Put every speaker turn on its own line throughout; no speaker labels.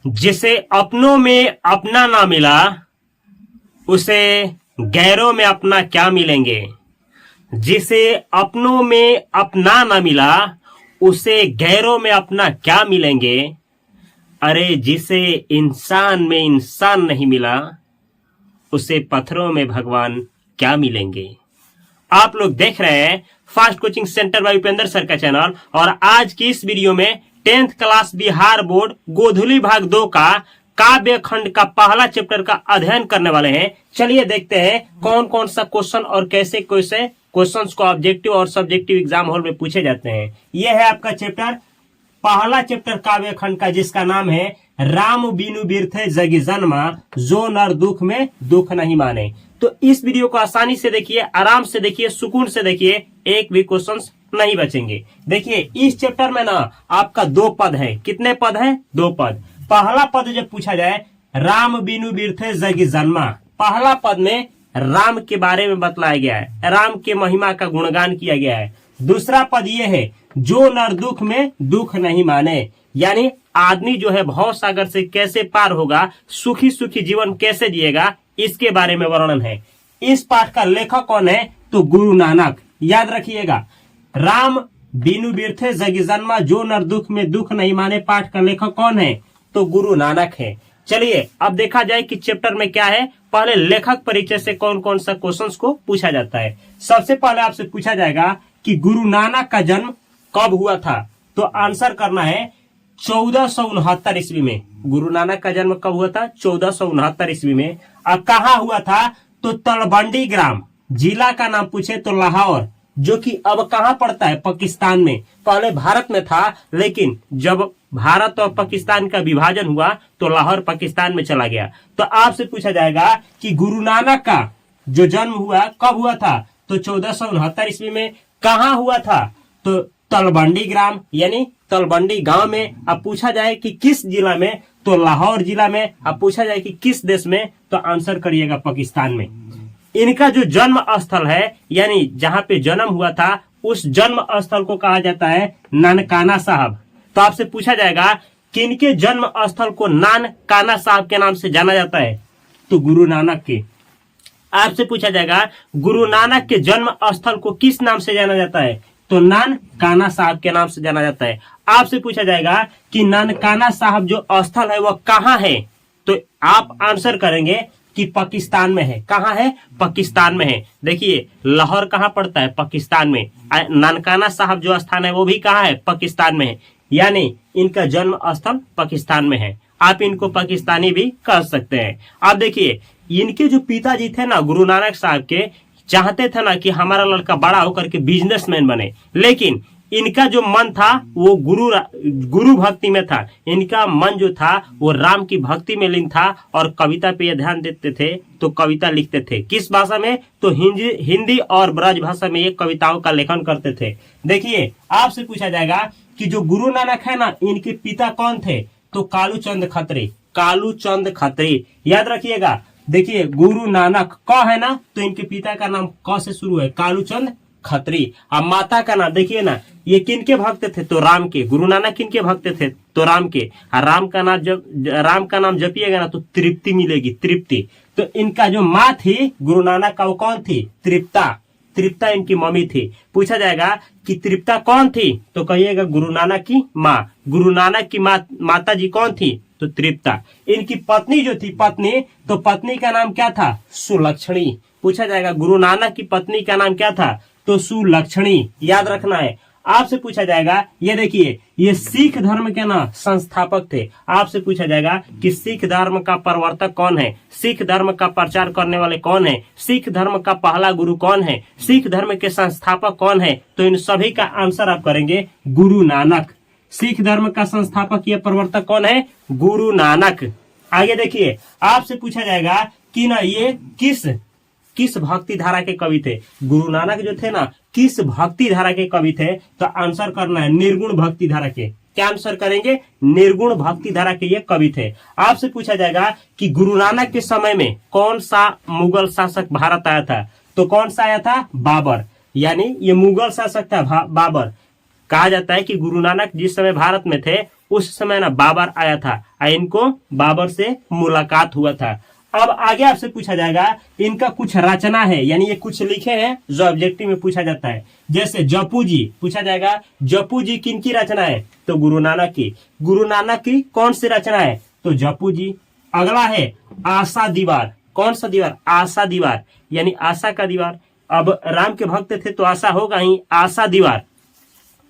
जिसे अपनों में अपना ना मिला, उसे गैरों में अपना क्या मिलेंगे। जिसे अपनों में अपना ना मिला, उसे गैरों में अपना क्या मिलेंगे। अरे जिसे इंसान में इंसान नहीं मिला, उसे पत्थरों में भगवान क्या मिलेंगे। आप लोग देख रहे हैं fast coaching center by Upendra sir का चैनल, और आज की इस वीडियो में 10th क्लास बिहार बोर्ड गोधुली भाग 2 का काव्य खंड का पहला चैप्टर का अध्ययन करने वाले हैं। चलिए देखते हैं कौन कौन सा क्वेश्चन और कैसे कैसे क्वेश्चंस को ऑब्जेक्टिव और सब्जेक्टिव एग्जाम हॉल में पूछे जाते हैं। यह है आपका चैप्टर, पहला चैप्टर काव्य खंड का, जिसका नाम है राम बीनु बिरथे जगी जन्मा, जो नर दुख में दुख नहीं माने। तो इस वीडियो को आसानी से देखिए, आराम से देखिए, सुकून से देखिए, एक भी क्वेश्चंस नहीं बचेंगे। देखिए इस चैप्टर में ना आपका 2 पद है। कितने पद है? 2 पद। पहला पद जब पूछा जाए राम बीनु बिरथे जगी जन्मा, पहला पद में राम के बारे में बतलाया गया है, राम के महिमा का गुणगान किया गया है। दूसरा पद ये है जो नर दुख में दुख नहीं माने, यानी आदमी जो है भव सागर से कैसे पार होगा, सुखी सुखी जीवन कैसे जिएगा, इसके बारे में वर्णन है। इस पाठ का लेखक कौन है? तो गुरु नानक। याद रखिएगा, राम बीनु बिरथे जगी जन्मा, जो नर दुख में दुख नहीं माने, पाठ का लेखक कौन है? तो गुरु नानक है। चलिए अब देखा जाए कि चैप्टर में क्या है। पहले लेखक परिचय से कौन कौन सा क्वेश्चंस को पूछा जाता है। सबसे पहले आपसे पूछा जाएगा कि गुरु नानक का जन्म कब हुआ था। तो आंसर करना है 1469 ईस्वी में। गुरु नानक का जन्म कब हुआ था? 1469 ईस्वी में। और कहाँ हुआ था? तो तलवंडी ग्राम, जिला का नाम पूछे तो लाहौर, जो कि अब कहाँ पड़ता है? पाकिस्तान में। पहले भारत में था, लेकिन जब भारत और पाकिस्तान का विभाजन हुआ तो लाहौर पाकिस्तान में चला गया। तो आपसे पूछा जाएगा कि गुरु नानक का जो जन्म हुआ कब हुआ था? तो 1469 ईस्वी में। कहाँ हुआ था? तो तलवंडी ग्राम, यानी तलवंडी गांव में। अब पूछा जाए कि किस जिला में? तो लाहौर जिला में। अब पूछा जाए कि किस देश में? तो आंसर करिएगा पाकिस्तान में। इनका जो जन्म स्थल है, यानी जहां पे जन्म हुआ था, उस जन्म स्थल को कहा जाता है ननकाना साहब। तो आपसे पूछा जाएगा कि इनके जन्म स्थल को नानकाना साहब के नाम से जाना जाता है। तो गुरु नानक के। आपसे पूछा जाएगा गुरु नानक के जन्म स्थल को किस नाम से जाना जाता है? तो नानकाना साहब के नाम से जाना जाता है। आपसे पूछा जाएगा कि नानकाना साहब जो स्थल है वह कहाँ है? तो आप आंसर करेंगे कि पाकिस्तान में है। कहाँ है? पाकिस्तान में है। देखिए लाहौर कहाँ पड़ता है? पाकिस्तान में। नानकाना साहब जो स्थान है वो भी कहाँ है? पाकिस्तान में है। यानी इनका जन्म स्थल पाकिस्तान में है। आप इनको पाकिस्तानी भी कह सकते हैं। अब देखिए इनके जो पिताजी थे ना, गुरु नानक साहब के, चाहते थे ना कि हमारा लड़का बड़ा होकर के बिजनेसमैन बने, लेकिन इनका जो मन था वो गुरु भक्ति में था। इनका मन जो था वो राम की भक्ति में लीन था, और कविता पे ये ध्यान देते थे तो कविता लिखते थे। किस भाषा में? तो हिंदी और ब्रज भाषा में ये कविताओं का लेखन करते थे। देखिए आपसे पूछा जाएगा कि जो गुरु नानक है ना, इनके पिता कौन थे? तो कालू चंद खत्री। कालू चंद खत्री, याद रखिएगा। देखिए गुरु नानक क है ना, तो इनके पिता का नाम क से शुरू है, कालू चंद खत्री। अब माता का नाम देखिए ना, ये किनके भक्त थे? तो राम के। गुरु नानक किनके भक्त थे? तो राम के। और राम का नाम जपिएगा ना तो तृप्ति मिलेगी, तृप्ति। तो इनका जो माँ थी गुरु नानक का, वो कौन थी? तृप्ता। तृप्ता इनकी मम्मी थी। पूछा जाएगा कि तृप्ता कौन थी? तो कहिएगा गुरु नानक की माँ। गुरु नानक की माता जी कौन थी? तो तृप्ता। इनकी पत्नी जो थी, पत्नी, तो पत्नी का नाम क्या था? सुलक्षणी। पूछा जाएगा गुरु नानक की पत्नी का नाम क्या था? तो सुलक्षणी। याद रखना है। आपसे पूछा जाएगा, ये देखिए ये सिख धर्म के ना संस्थापक थे। आपसे पूछा जाएगा कि सिख धर्म का प्रवर्तक कौन है? सिख धर्म का प्रचार करने वाले कौन है? सिख धर्म का पहला गुरु कौन है? सिख धर्म के संस्थापक कौन है? तो इन सभी का आंसर आप करेंगे गुरु नानक। सिख धर्म का संस्थापक या प्रवर्तक कौन है? गुरु नानक। आगे देखिए आपसे पूछा जाएगा कि ना ये किस भक्ति धारा के कवि थे? गुरु नानक जो थे ना, किस भक्ति धारा के कवि थे? तो आंसर करना है निर्गुण भक्ति धारा के। क्या आंसर करेंगे? निर्गुण भक्ति धारा के ये कवि थे। आपसे पूछा जाएगा कि गुरु नानक के समय में कौन सा मुगल शासक भारत आया था? तो कौन सा आया था? बाबर। यानी ये मुगल शासक था बाबर। कहा जाता है कि गुरु नानक जिस समय भारत में थे उस समय ना बाबर आया था, इनको बाबर से मुलाकात हुआ था। अब आगे आपसे पूछा जाएगा इनका कुछ रचना है, यानी ये कुछ लिखे हैं जो ऑब्जेक्टिव में पूछा जाता है। जैसे जपू जी पूछा जाएगा, जपू जी किनकी रचना है? तो गुरु नानक की। गुरु नानक की कौन सी रचना है? तो जपू जी। अगला है आशा दीवार। कौन सा दीवार? आशा दीवार, यानी आशा का दीवार। अब राम के भक्त थे तो आशा होगा ही, आशा दीवार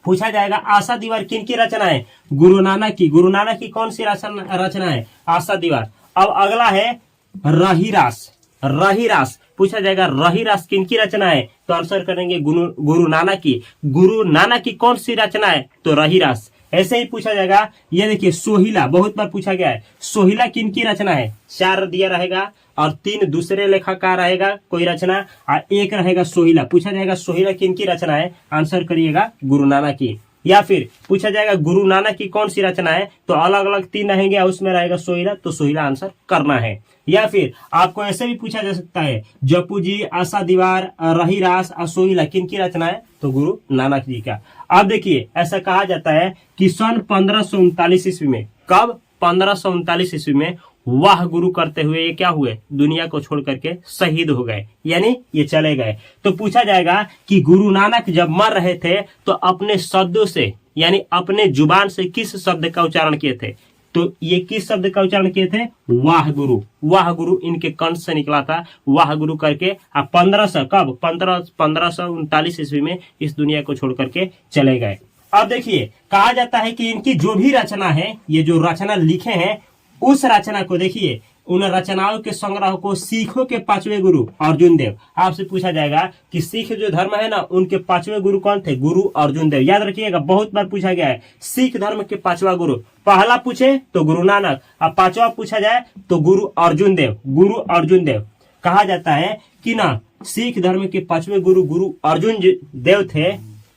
पूछा जाएगा। आशा दीवार किनकी रचना है? गुरु नानक की। गुरु नानक की कौन सी रचना है? आशा दीवार। अब अगला है रहीरास। रहीरास पूछा जाएगा, रहीरास किनकी रचना है? तो आंसर करेंगे गुरु नानक की। गुरु नानक की कौन सी रचना है? तो रहीरास। ऐसे ही पूछा जाएगा, ये देखिए सोहिला, बहुत बार पूछा गया है, सोहिला किनकी रचना है? 4 दिया रहेगा और 3 दूसरे लेखक रहेगा कोई रचना, और 1 रहेगा सोहिला। पूछा जाएगा सोहिला किनकी रचना है? आंसर करिएगा गुरु नानक की। या फिर पूछा जाएगा गुरु नानक की कौन सी रचना है? तो अलग अलग 3 रहेंगे और उसमें रहेगा सोहिला, तो सोहिला आंसर करना है। या फिर आपको ऐसे भी पूछा जा सकता है, जपू जी, आशा दीवार, रहीरास और सोहिला किनकी रचना है? तो गुरु नानक जी का। अब देखिए ऐसा कहा जाता है कि सन 1539 ईस्वी में, कब? 1539 ईस्वी में वाह गुरु करते हुए ये क्या हुए? दुनिया को छोड़ करके शहीद हो गए, यानी ये चले गए। तो पूछा जाएगा कि गुरु नानक जब मर रहे थे तो अपने शब्दों से, यानी अपने जुबान से किस शब्द का उच्चारण किए थे? तो ये किस शब्द का उच्चारण किए थे? वाह गुरु। वाह गुरु इनके कंठ से निकला था, वाह गुरु करके। 1500 कब? 1539 ईस्वी में इस दुनिया को छोड़ करके चले गए। अब देखिए कहा जाता है कि इनकी जो भी रचना है, ये जो रचना लिखे हैं, उस रचना को देखिए, उन रचनाओं के संग्रह को सिखों के 5वें गुरु अर्जुन देव। आपसे पूछा जाएगा कि सिख जो धर्म है ना, उनके 5वें गुरु कौन थे? गुरु अर्जुन देव। याद रखिएगा, बहुत बार पूछा गया है सिख धर्म के 5वां गुरु। पहला पूछे तो गुरु नानक, अब 5वां पूछा जाए तो गुरु अर्जुन देव। गुरु अर्जुन देव कहा जाता है कि ना सिख धर्म के 5वें गुरु गुरु अर्जुन देव थे।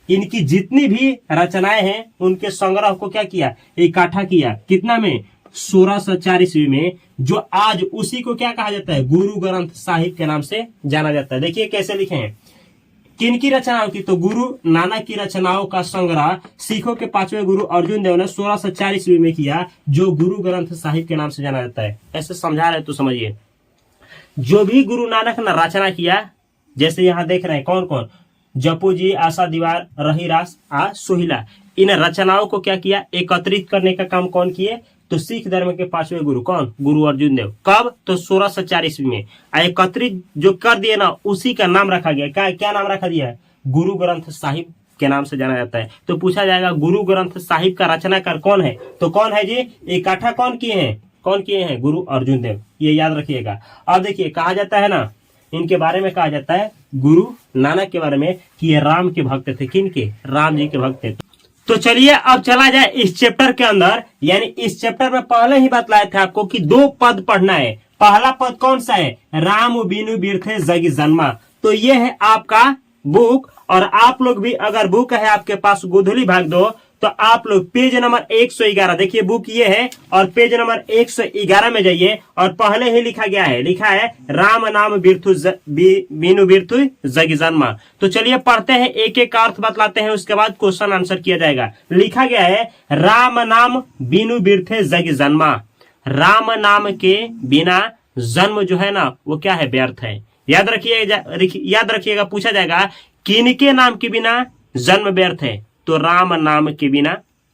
इनकी जितनी भी रचनाएं हैं उनके संग्रह को क्या किया? इकट्ठा किया। कितना में? 1604 ईस्वी में, जो आज उसी को क्या कहा जाता है? गुरु ग्रंथ साहिब के नाम से जाना जाता है। देखिए कैसे लिखे हैं, किनकी रचनाओं की? तो गुरु नानक की रचनाओं का संग्रह सिखों के 5वें गुरु अर्जुन देव ने 1604 ईस्वी में किया, जो गुरु ग्रंथ साहिब के नाम से जाना जाता है। ऐसे समझा रहे तो समझिए, जो भी गुरु नानक ने रचना किया, जैसे यहाँ देख रहे हैं कौन कौन, जपू जी, आशा दीवार, रहीरास, सोहिला, इन रचनाओं को क्या किया? एकत्रित करने का काम कौन किए? तो सिख धर्म के 5वें गुरु कौन? गुरु अर्जुन देव। कब? तो 1604 ईस्वी में। एकत्रित जो कर दिए ना, उसी का नाम रखा गया। क्या नाम रखा दिया है? गुरु ग्रंथ साहिब के नाम से जाना जाता है। तो पूछा जाएगा गुरु ग्रंथ साहिब का रचनाकार कौन है? तो कौन है जी? इकट्ठा कौन किए हैं? कौन किए हैं? गुरु अर्जुन देव। ये याद रखिएगा। अब देखिए कहा जाता है ना, इनके बारे में कहा जाता है, गुरु नानक के बारे में, कि ये राम के भक्त थे। किनके? राम जी के भक्त थे। तो चलिए अब चला जाए इस चैप्टर के अंदर। यानी इस चैप्टर में पहले ही बतलाए थे आपको कि 2 पद पढ़ना है। पहला पद कौन सा है? राम बिनु बिरथे जग जन्मा। तो ये है आपका बुक, और आप लोग भी अगर बुक है आपके पास गोधुली भाग 2, तो आप लोग पेज नंबर 111, देखिए बुक ये है, और पेज नंबर 111 में जाइए, और पहले ही लिखा है राम नाम बिनु बिरथु जग जन्मा। तो चलिए पढ़ते हैं, एक एक अर्थ बतलाते हैं, उसके बाद क्वेश्चन आंसर किया जाएगा। लिखा गया है राम नाम बिनु बिरथे जग जन्मा। राम नाम के बिना जन्म जो है ना, वो क्या है? व्यर्थ है। याद रखिएगा, पूछा जाएगा किनके नाम के बिना जन्म व्यर्थ है? तो राम नाम के बिना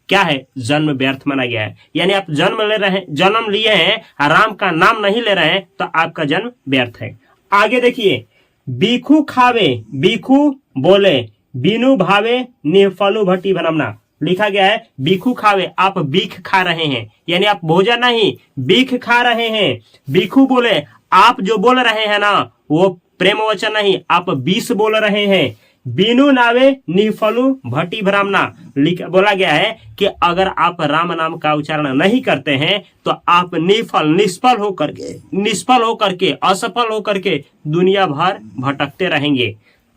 क्या है? जन्म व्यर्थ माना गया है। यानी आप जन्म लिए हैं, राम का नाम नहीं ले रहे हैं, तो आपका जन्म व्यर्थ है। आगे देखिए, बीखू खावे बीखू बोले, बिनु भावे निफलु भट्टी बनमना। लिखा गया है बीखू खावे, आप बीख खा रहे हैं, यानी आप भोजन नहीं बीख खा रहे हैं। बीखू बोले, आप जो बोल रहे हैं ना, वो प्रेम वचन नहीं, आप बीस बोल रहे हैं। बिनु नावे निफलु भट्टी भ्रामना। बोला गया है कि अगर आप राम नाम का उच्चारण नहीं करते हैं तो आप निष्फल होकर के असफल होकर के दुनिया भर भटकते रहेंगे।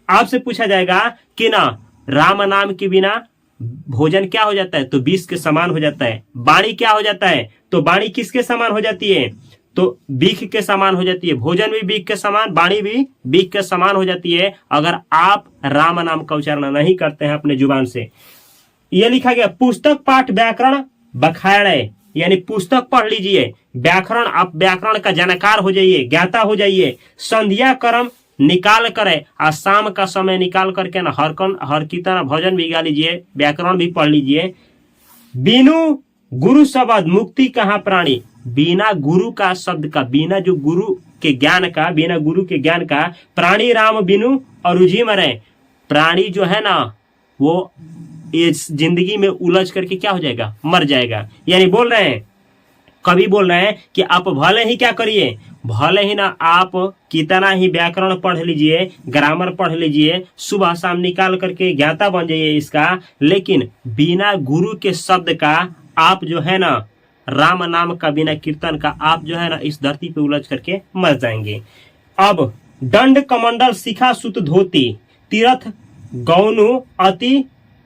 आपसे पूछा जाएगा कि ना राम नाम के बिना भोजन क्या हो जाता है? तो विष के समान हो जाता है। वाणी क्या हो जाता है? तो वाणी किसके समान हो जाती है? तो बीख के समान हो जाती है। भोजन भी बीख के समान, वाणी भी बीख के समान हो जाती है अगर आप राम नाम का उच्चारण नहीं करते हैं अपने जुबान से। यह लिखा गया पुस्तक पाठ व्याकरण बखाड़े यानी पुस्तक पढ़ लीजिए, व्याकरण, आप व्याकरण का जानकार हो जाइए, ज्ञाता हो जाइए, संध्या कर्म निकाल करे और शाम का समय निकाल करके ना हर कीर्तन भजन भी गा लीजिए, व्याकरण भी पढ़ लीजिए। बिनु गुरु शब्द मुक्ति कहाँ प्राणी, बिना गुरु का शब्द का, बिना जो गुरु के ज्ञान का, बिना गुरु के ज्ञान का प्राणी राम बिनु अरुझि मरे। प्राणी जो है ना वो इस जिंदगी में उलझ करके क्या हो जाएगा, मर जाएगा। यानी बोल रहे हैं, कवि बोल रहे हैं कि आप भले ही क्या करिए, भले ही ना आप कितना ही व्याकरण पढ़ लीजिए, ग्रामर पढ़ लीजिए, सुबह शाम निकाल करके ज्ञाता बन जाइए इसका, लेकिन बिना गुरु के शब्द का आप जो है ना, राम नाम का, बिना कीर्तन का आप जो है ना इस धरती पे उलझ करके मर जाएंगे। अब दंड कमंडल शिखा सुत धोती तीर्थ गौनु अति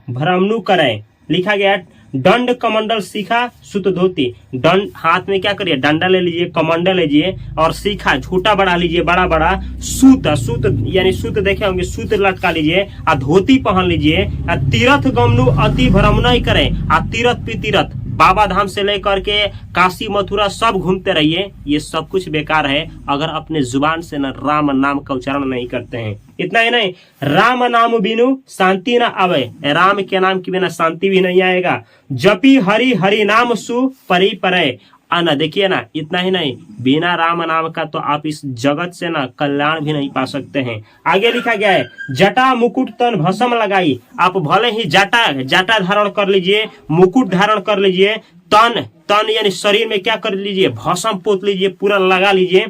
भ्रमनु करें, लिखा गया दंड कमंडल शिखा सुत धोती। दंड हाथ में क्या करिए, डंडा ले लीजिए, कमंडल लीजिए और शिखा छोटा बड़ा लीजिए, बड़ा बड़ा सूत, सूत यानी सूत देखे होंगे, सूत लटका लीजिए और धोती पहन लीजिए। तीर्थ गमनु अति भ्रम नहीं करें, तीर्थ पे तीर्थ, बाबा धाम से लेकर के काशी मथुरा सब घूमते रहिए, ये सब कुछ बेकार है अगर अपने जुबान से न राम नाम का उच्चारण नहीं करते हैं। इतना ही नहीं, राम नाम बिनु शांति न आवे, राम के नाम के बिना शांति भी नहीं आएगा। जपी हरि हरि नाम सु परि परे आना, देखिए ना, इतना ही नहीं, बिना राम नाम का तो आप इस जगत से ना कल्याण भी नहीं पा सकते हैं। आगे लिखा गया है जटा मुकुट तन भस्म लगाई, आप भले ही जटा धारण कर लीजिए, मुकुट धारण कर लीजिए, तन यानी शरीर में क्या कर लीजिए, भस्म पोत लीजिए, पूरा लगा लीजिए।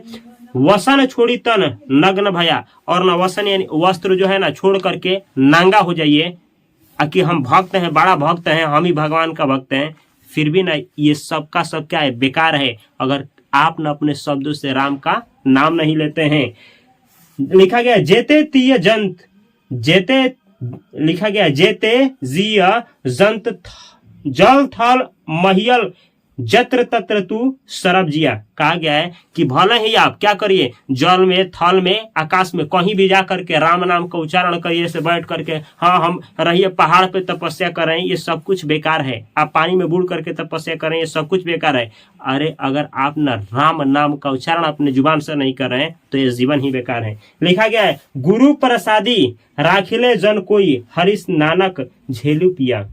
वसन छोड़ी तन नग्न भया, और न वसन यानी वस्त्र जो है ना छोड़ करके नंगा हो जाइए, कि हम भक्त हैं, बड़ा भक्त हैं, हम ही भगवान का भक्त हैं, फिर भी ना ये सब का सब क्या है, बेकार है अगर आप न अपने शब्दों से राम का नाम नहीं लेते हैं। लिखा गया जेते तीय जंत, जेते लिखा गया जेते जीय जंत जल थल महियल जत्र तत्र तू सरब जिया। कहा गया है कि भले ही आप क्या करिए, जल में, थल में, आकाश में, कहीं भी जा करके राम नाम का उच्चारण करिए, से बैठ करके हाँ हम रहिए पहाड़ पे तपस्या कर रहे हैं, ये सब कुछ बेकार है। आप पानी में बूढ़ करके तपस्या करें, ये सब कुछ बेकार है। अरे अगर आप न राम नाम का उच्चारण अपने जुबान से नहीं कर रहे हैं तो ये जीवन ही बेकार है। लिखा गया है गुरु प्रसादी राखिले जन कोई हरिश नानक झेलू पिया।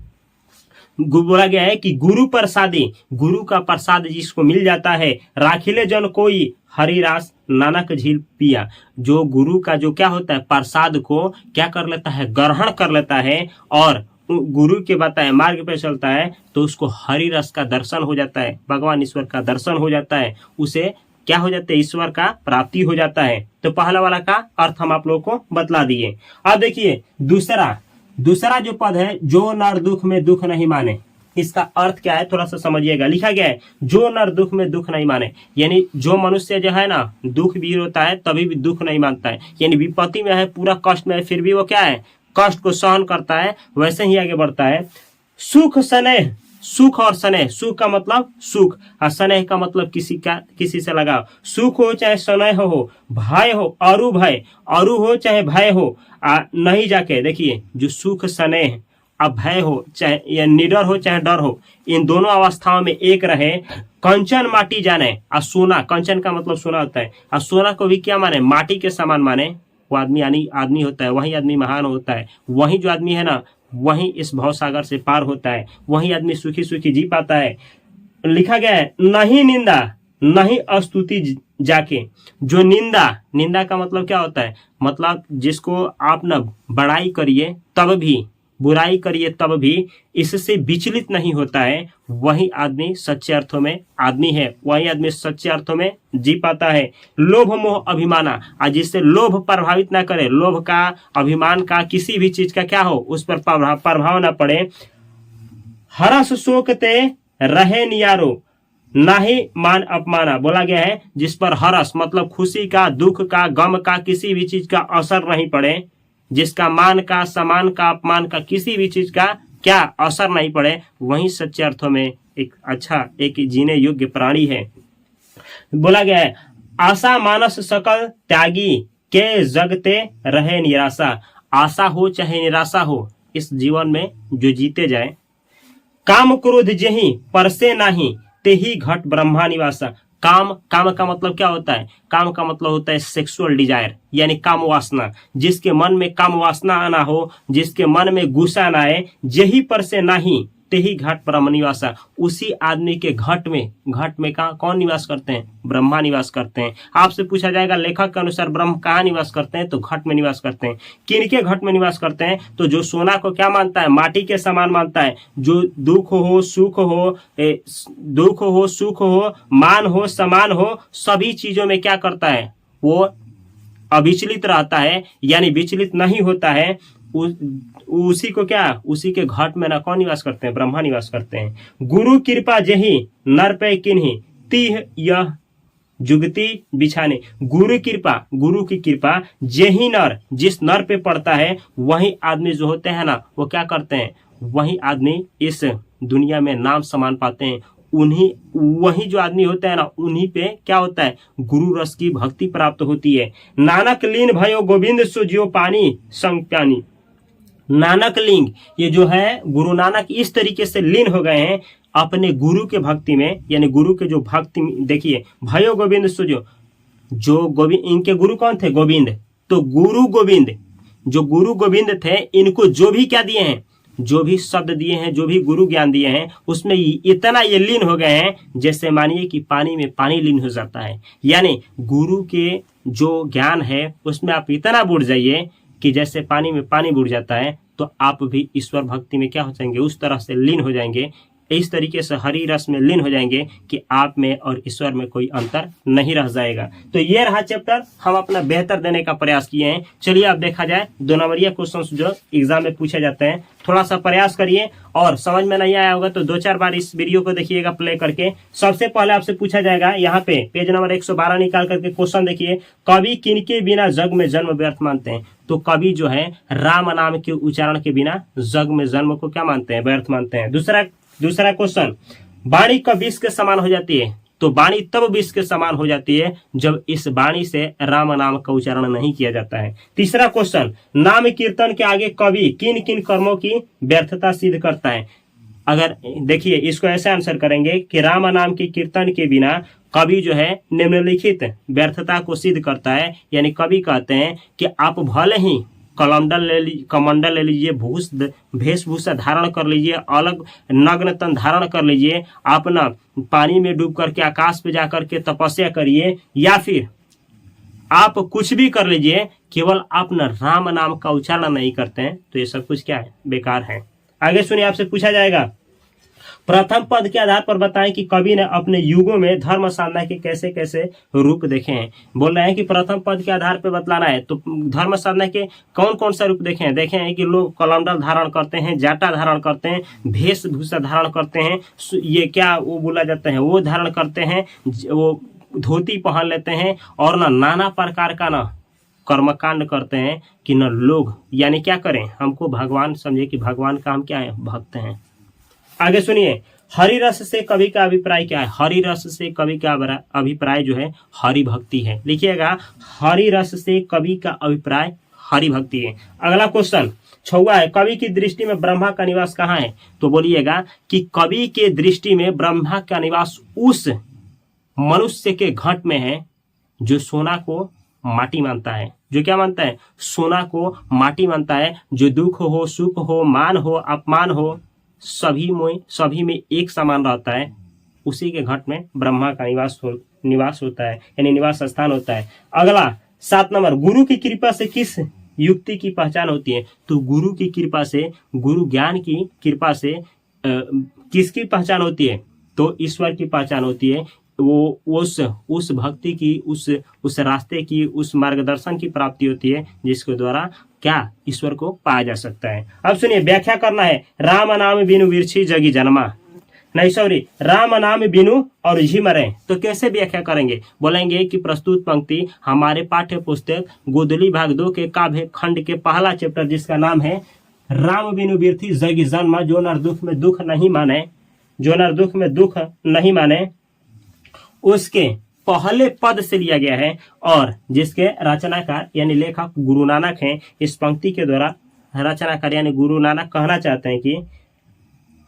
बोला गया है कि गुरु प्रसादी, गुरु का प्रसाद जिसको मिल जाता है, राखिले जन कोई हरिरास नानक झील पिया, जो गुरु का जो क्या होता है प्रसाद को क्या कर लेता है, ग्रहण कर लेता है और गुरु के बताए मार्ग पे चलता है तो उसको हरि रस का दर्शन हो जाता है, भगवान ईश्वर का दर्शन हो जाता है, उसे क्या हो जाता है, ईश्वर का प्राप्ति हो जाता है। तो पहला वाला का अर्थ हम आप लोगों को बतला दिए। अब देखिए दूसरा जो पद है, जो नर दुख में दुख नहीं माने, इसका अर्थ क्या है थोड़ा सा समझिएगा। लिखा गया है जो नर दुख में दुख नहीं माने, यानी जो मनुष्य जो है ना दुख भी होता है तभी भी दुख नहीं मानता है, यानी विपत्ति में है, पूरा कष्ट में है, फिर भी वो क्या है, कष्ट को सहन करता है, वैसे ही आगे बढ़ता है। सुख स्नेह, सुख और स्नेह, सुख का मतलब सुख और स्नेह का मतलब किसी से लगाव। सुख हो चाहे स्नेह हो, भय हो अरु हो चाहे भय हो, नहीं जाके देखिए जो सुख स्नेह अब भय हो चाहे या निडर हो चाहे डर हो, इन दोनों अवस्थाओं में एक रहे। कंचन माटी जाने और सोना, कंचन का मतलब सोना होता है और सोना को भी क्या माने, माटी के समान माने। वो आदमी यानी आदमी होता है, वही आदमी महान होता है, वही जो आदमी है ना वही इस भवसागर से पार होता है, वही आदमी सुखी सुखी जी पाता है। लिखा गया है नहीं निंदा नहीं स्तुति जाके, जो निंदा का मतलब क्या होता है, मतलब जिसको आप न बड़ाई करिए तब भी, बुराई करिए तब भी इससे विचलित नहीं होता है, वही आदमी सच्चे अर्थों में आदमी है, वही आदमी सच्चे अर्थों में जी पाता है। लोभ मोह अभिमाना, और जिससे लोभ प्रभावित ना करे, लोभ का, अभिमान का, किसी भी चीज का क्या हो उस पर प्रभाव ना पड़े। हरस शोक ते रहे नियारो नाही मान अपमाना, बोला गया है जिस पर हरस मतलब खुशी का, दुख का, गम का, किसी भी चीज का असर नहीं पड़े, जिसका मान का, सम्मान का, अपमान का, किसी भी चीज का क्या असर नहीं पड़े, वही सच्चे अर्थों में एक अच्छा, एक जीने योग्य प्राणी है। बोला गया है आशा मानस सकल त्यागी के जगते रहे निराशा। आशा हो चाहे निराशा हो, इस जीवन में जो जीते जाए, काम क्रोध जेहि परसे नाही तेहि घट ब्रह्मा निवासा। काम, काम का मतलब क्या होता है? काम का मतलब होता है सेक्सुअल डिजायर, यानी काम वासना। जिसके मन में काम वासना आना हो, जिसके मन में गुस्सा ना आए, जेहि पर से नाही तेहि घट ब्रह्म निवासा, उसी आदमी के घट में कौन निवास करते हैं? ब्रह्मा निवास करते हैं। आपसे पूछा जाएगा लेखक के अनुसार ब्रह्म कहाँ निवास करते हैं? तो घट में निवास करते हैं। किनके घट में निवास करते हैं? तो जो सोना को क्या मानता है? माटी के समान मानता है। जो दुख हो सुख हो, मान हो समान हो, सभी चीजों में क्या करता है? वो अविचलित रहता है, यानी विचलित नहीं होता है। उसी को क्या, उसी के घट में ना कौन निवास करते हैं? ब्रह्मा निवास करते हैं। गुरु कृपा जही नर पे किन्हीं तीह यह जुगती बिछाने। गुरु की कृपा जही नर, जिस नर पे पड़ता है वही आदमी जो होते हैं ना, वो क्या करते हैं? वही आदमी इस दुनिया में नाम समान पाते हैं। वही जो आदमी होते हैं ना, उन्हीं पे क्या होता है? गुरु रस की भक्ति प्राप्त होती है। नानक लीन भयो गोविंद सो जियो पानी संग प्यानी। नानक लिंग, ये जो है गुरु नानक इस तरीके से लीन हो गए हैं अपने गुरु के भक्ति में, यानी गुरु के जो भक्ति, देखिए भयो गोविंद सुजो, जो गोविंद, इनके गुरु कौन थे? गोविंद। तो गुरु गोविंद थे, इनको जो भी क्या दिए हैं, जो भी शब्द दिए हैं, जो भी गुरु ज्ञान दिए हैं, उसमें इतना ये लीन हो गए हैं जैसे मानिए कि पानी में पानी लीन हो जाता है। यानी गुरु के जो ज्ञान है उसमें आप इतना बुड़ जाइए कि जैसे पानी में पानी बुड़ जाता है, तो आप भी ईश्वर भक्ति में क्या हो जाएंगे? उस तरह से लीन हो जाएंगे, इस तरीके से हरि रस में लीन हो जाएंगे कि आप में और ईश्वर में कोई अंतर नहीं रह जाएगा। तो ये रहा चैप्टर, हम अपना बेहतर देने का प्रयास किए हैं। चलिए अब देखा जाए 2 नंबरिया क्वेश्चंस जो एग्जाम में पूछे जाते हैं, थोड़ा सा प्रयास करिए और समझ में नहीं आया होगा तो 2-4 बार इस वीडियो को देखिएगा प्ले करके। सबसे पहले आपसे पूछा जाएगा यहाँ पे पेज नंबर 112 निकाल करके क्वेश्चन देखिए, कवि किनके बिना जग में जन्म व्यर्थ मानते हैं? तो कवि जो है राम नाम के उच्चारण के बिना जग में जन्म को क्या मानते हैं? व्यर्थ मानते हैं। दूसरा क्वेश्चन, वाणी कब विष के समान हो जाती है? तो वाणी तब विष के समान हो जाती है जब इस वाणी से राम नाम का उच्चारण नहीं किया जाता है। तीसरा क्वेश्चन, नाम कीर्तन के आगे कवि किन किन कर्मों की व्यर्थता सिद्ध करता है? अगर देखिए इसको ऐसे आंसर करेंगे कि राम नाम के कीर्तन के बिना कवि जो है निम्नलिखित व्यर्थता को सिद्ध करता है। यानी कवि कहते हैं कि आप भले ही कमंडल ले लीजिए, वेशभूषा धारण कर लीजिए, अलग नग्न तन धारण कर लीजिए, आप ना पानी में डूब करके आकाश पे जाकर के तपस्या करिए, या फिर आप कुछ भी कर लीजिए, केवल आप न राम नाम का उच्चारण नहीं करते हैं, तो ये सब कुछ क्या है? बेकार है। आगे सुनिए, आपसे पूछा जाएगा प्रथम पद के आधार पर बताएं कि कवि ने अपने युगों में धर्म साधना के कैसे कैसे रूप देखे हैं। बोल रहे हैं कि प्रथम पद के आधार पर बतलाना है, तो धर्म साधना के कौन कौन सा रूप देखे हैं? देखे हैं कि लोग कलंडल धारण करते हैं, जाटा धारण करते हैं, वेशभूषा धारण करते हैं, ये क्या वो बोला जाता है, वो धारण करते हैं, वो धोती पहन लेते हैं, और ना नाना प्रकार का ना कर्मकांड करते हैं कि न लोग, यानी क्या करें, हमको भगवान समझे कि भगवान का हम क्या है? भक्त हैं। आगे सुनिए, हरि रस से कवि का अभिप्राय क्या है? हरि रस से कवि का अभिप्राय जो है हरि भक्ति है। लिखिएगा, हरि रस से कवि का अभिप्राय हरि भक्ति है। अगला क्वेश्चन 6वां है, कवि की दृष्टि में ब्रह्मा का निवास कहाँ है? तो बोलिएगा कि कवि के दृष्टि में ब्रह्मा का निवास उस मनुष्य के घट में है जो सोना को माटी मानता है। जो क्या मानता है? सोना को माटी मानता है। जो दुख हो सुख हो, मान हो अपमान हो, सभी में एक समान रहता है, उसी के घट में ब्रह्मा का निवास होता है, यानी निवास स्थान होता है। अगला 7 नंबर, गुरु की कृपा से किस युक्ति की पहचान होती है? तो गुरु की कृपा से, गुरु ज्ञान की कृपा से किसकी पहचान होती है? तो ईश्वर की पहचान होती है। वो उस भक्ति की, उस रास्ते की, उस मार्गदर्शन की प्राप्ति होती है जिसके द्वारा क्या ईश्वर को पाया जा सकता है। अब सुनिए, व्याख्या करना है, राम नाम बिनु विरछी जगी जन्मा, नहीं सॉरी, राम नाम बिनु और जी मरे। तो कैसे व्याख्या करेंगे? बोलेंगे कि प्रस्तुत पंक्ति हमारे पाठ्य पुस्तक गोदली भाग 2 के काव्य खंड के पहला चैप्टर जिसका नाम है राम बिनु विरथी जगी जन्मा, जो नर दुख में दुख नहीं माने, उसके पहले पद से लिया गया है, और जिसके रचनाकार यानी लेखक गुरु नानक हैं। इस पंक्ति के द्वारा रचनाकार यानी गुरु नानक कहना चाहते हैं कि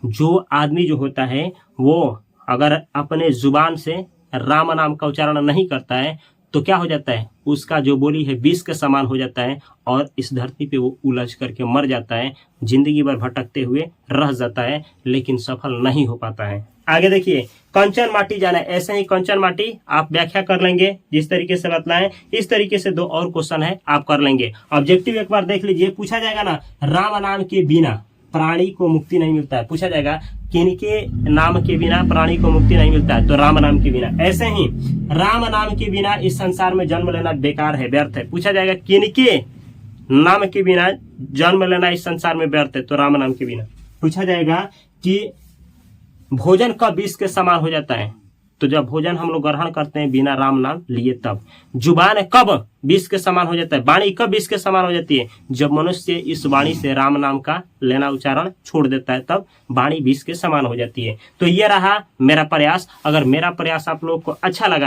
जो आदमी जो होता है वो अगर अपने जुबान से राम नाम का उच्चारण नहीं करता है तो क्या हो जाता है, उसका जो बोली है विष के समान हो जाता है और इस धरती पे वो उलझ करके मर जाता है, जिंदगी भर भटकते हुए रह जाता है, लेकिन सफल नहीं हो पाता है। आगे देखिए, कंचन माटी जाना है। ऐसे ही कंचन माटी आप व्याख्या कर लेंगे जिस तरीके से बतलाएं, इस तरीके से 2 और क्वेश्चन है आप कर लेंगे। ऑब्जेक्टिव एक बार देख लीजिए, पूछा जाएगा ना, राम नाम के बिना प्राणी को मुक्ति नहीं मिलता है। पूछा जाएगा किनके नाम के बिना प्राणी को मुक्ति नहीं मिलता है, तो राम नाम के बिना। ऐसे ही राम नाम के बिना इस संसार में जन्म लेना बेकार है, व्यर्थ है। पूछा जाएगा किनके नाम के बिना जन्म लेना इस संसार में व्यर्थ है, तो राम नाम के बिना। पूछा जाएगा कि भोजन कब विष के समान हो जाता है, तो जब भोजन हम लोग ग्रहण करते हैं बिना राम नाम लिए तब। जुबान कब विष के समान हो जाता है, वाणी कब विष के समान हो जाती है, जब मनुष्य इस वाणी से राम नाम का लेना उच्चारण छोड़ देता है, तब वाणी विष के समान हो जाती है। तो ये रहा मेरा प्रयास। अगर मेरा प्रयास आप लोग को अच्छा लग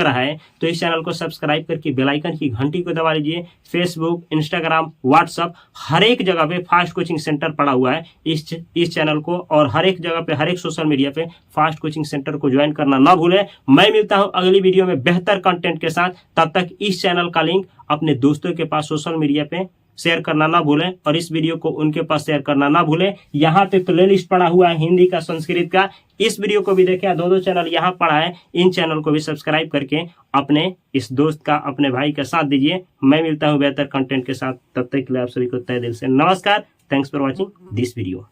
रहा है तो इस चैनल को सब्सक्राइब करके बेल आइकन की घंटी को दबा लीजिए। फेसबुक, इंस्टाग्राम, व्हाट्सअप हर एक जगह पे फास्ट कोचिंग सेंटर पड़ा हुआ है। इस चैनल को और हर एक जगह पे, हर एक सोशल मीडिया पे फास्ट कोचिंग सेंटर को ज्वाइन करना ना भूलें। मैं मिलता हूं अगली वीडियो में बेहतर कंटेंट के साथ। तब तक इस चैनल का लिंक अपने दोस्तों के पास सोशल मीडिया पे शेयर करना ना भूलें और इस वीडियो को उनके पास शेयर करना ना भूलें। यहाँ पे प्लेलिस्ट पड़ा हुआ है हिंदी का, संस्कृत का। इस वीडियो को भी देखें, 2 चैनल यहाँ पड़ा है, इन चैनल को भी सब्सक्राइब करके अपने इस दोस्त का, अपने भाई का साथ दीजिए। मैं मिलता हूँ बेहतर कंटेंट के साथ। तब तक के लिए आप सभी को तहे दिल से नमस्कार। Thanks for watching this video.